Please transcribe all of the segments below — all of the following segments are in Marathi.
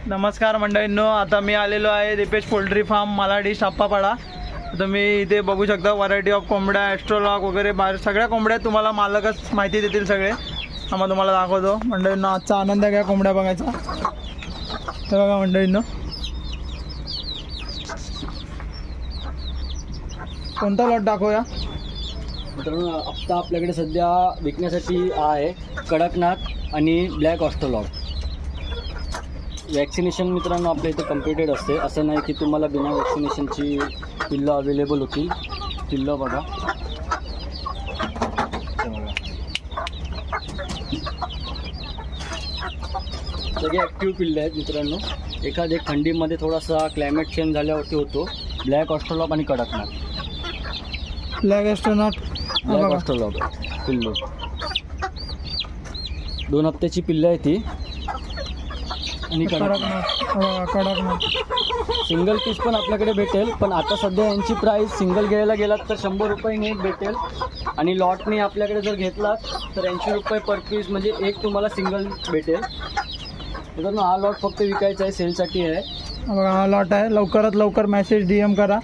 नमस्कार मंडळींनो, आता मी आलेलो आहे दीपेश पोल्ट्री फार्म मालाडी शाप्पापाडा. तर मी इथे बघू शकता व्हरायटी ऑफ कोंबड्या, ॲस्ट्रोलॉग वगैरे बाहेर सगळ्या कोंबड्या तुम्हाला मालकच माहिती देतील सगळे. आम्हाला तुम्हाला दाखवतो. मंडळींनो, आजचा आनंद घ्या कोंबड्या बघायचा. तर बघा मंडळींनो, कोणता लॉट दाखवूया मित्रांनो. आत्ता आपल्याकडे सध्या विकण्यासाठी आहे कडकनाथ आणि ब्लॅक ऑस्ट्रोलॉग. वॅक्सिनेशन मित्रांनो आपल्या इथे कम्प्लिटेड असते. असं नाही की तुम्हाला बिना वॅक्सिनेशनची पिल्लं अवेलेबल होतील. पिल्लं बघा, सगळे ॲक्टिव्ह पिल्लं आहेत मित्रांनो. एखाद्या थंडीमध्ये थोडासा क्लायमेट चेंज झाल्यावरती होतो. ब्लॅक ऑस्ट्रोलॉग आणि कडकनाथ. ब्लॅक ॲस्ट्रोनॉट, ब्लॅक ऑस्ट्रोलॉग पिल्लू 2 हप्त्याची पिल्लं आहे ती. आणि कडकनाथ सिंगल पीस पण आपल्याकडे भेटेल. पण आता सध्या यांची प्राईस सिंगल घ्यायला गेलात तर 100 रुपयाने एक भेटेल. आणि लॉटने आपल्याकडे जर घेतलात तर 80 रुपये पर पीस, म्हणजे एक तुम्हाला सिंगल भेटेल. मित्रांनो, हा लॉट फक्त विकायचा आहे, सेलसाठी आहे. हा लॉट आहे. लवकरात लवकर मेसेज DM करा.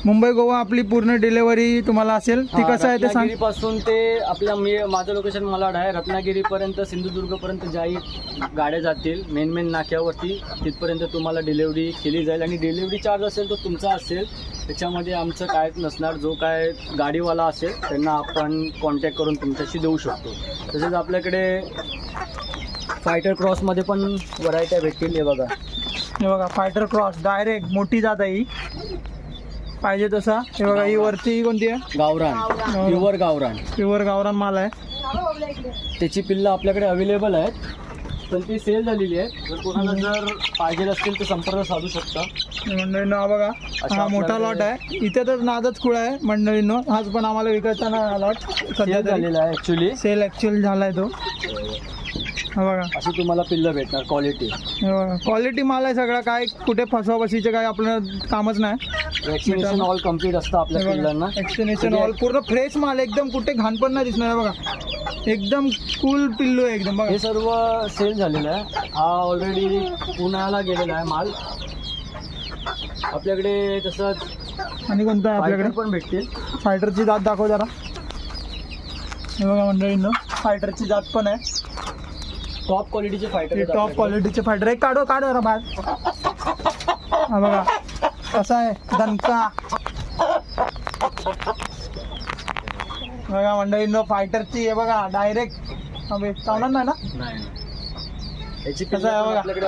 मुंबई गोवा आपली पूर्ण डिलेवरी तुम्हाला असेल. ती कसं आहे ते सांग. रत्नागिरीपासून ते आपल्या माझं लोकेशन मालाड आहे. रत्नागिरीपर्यंत, सिंधुदुर्गपर्यंत ज्याही गाड्या जातील मेन नाक्यावरती तिथपर्यंत तुम्हाला डिलेवरी केली जाईल. आणि डिलेवरी चार्ज असेल तो तुमचा असेल, त्याच्यामध्ये आमचं कायच नसणार. जो काय गाडीवाला असेल त्यांना आपण कॉन्टॅक्ट करून तुमच्याशी देऊ शकतो. तसेच आपल्याकडे फायटर क्रॉसमध्ये पण व्हरायट्या भेटतील. हे बघा फायटर क्रॉस डायरेक्ट मोठी जात आहे ही, पाहिजे तसा. हे बघा, ही वरची ही कोणती आहे? गावरान, प्युअर गावरान माल आहे. त्याची पिल्लं आपल्याकडे अवेलेबल आहेत, पण ती सेल झालेली आहे. जर कोणाला जर पाहिजे असतील तर संपर्क साधू शकता. मंडळींनो, हा बघा, हा मोठा लॉट आहे. इथे तर नादच खुळा आहे मंडळींनो. हाच पण आम्हाला विकायचा ना लॉट सध्या झालेला आहे. सेल ॲक्च्युअल झाला आहे तो. हा बघा, अशी तुम्हाला पिल्लं भेटणार. क्वालिटी माल आहे सगळा. काय कुठे फसवाफसीचे काय आपलं कामच नाही. वॅक्सिनेशन ऑल कम्प्लीट असतं आपल्या पिल्लांना. वॅक्सिनेशन ऑल पूर्ण फ्रेश माल, एकदम कुठे घाण पण नाही दिसणार. बघा, एकदम कूल पिल्लू आहे एकदम. बघा, हे सर्व सेल झालेलं आहे. हा ऑलरेडी पुण्याला गेलेला आहे माल. आपल्याकडे तसंच आणि कोणता आहे आपल्याकडे पण भेटतील. फायटरची जात दाखव जरा. हे बघा मंडळींनो, फायटरची जात पण आहे. टॉप क्वालिटीचे फायटर. टॉप क्वालिटीचे फायटर. एक काढ जरा बाहेर. हा बघा कसा आहे दणका. बघा मंडळींनो, फायटरची. हे बघा डायरेक्ट चावणार नाही ना. याची कसं आहे बघा. आपल्याकडे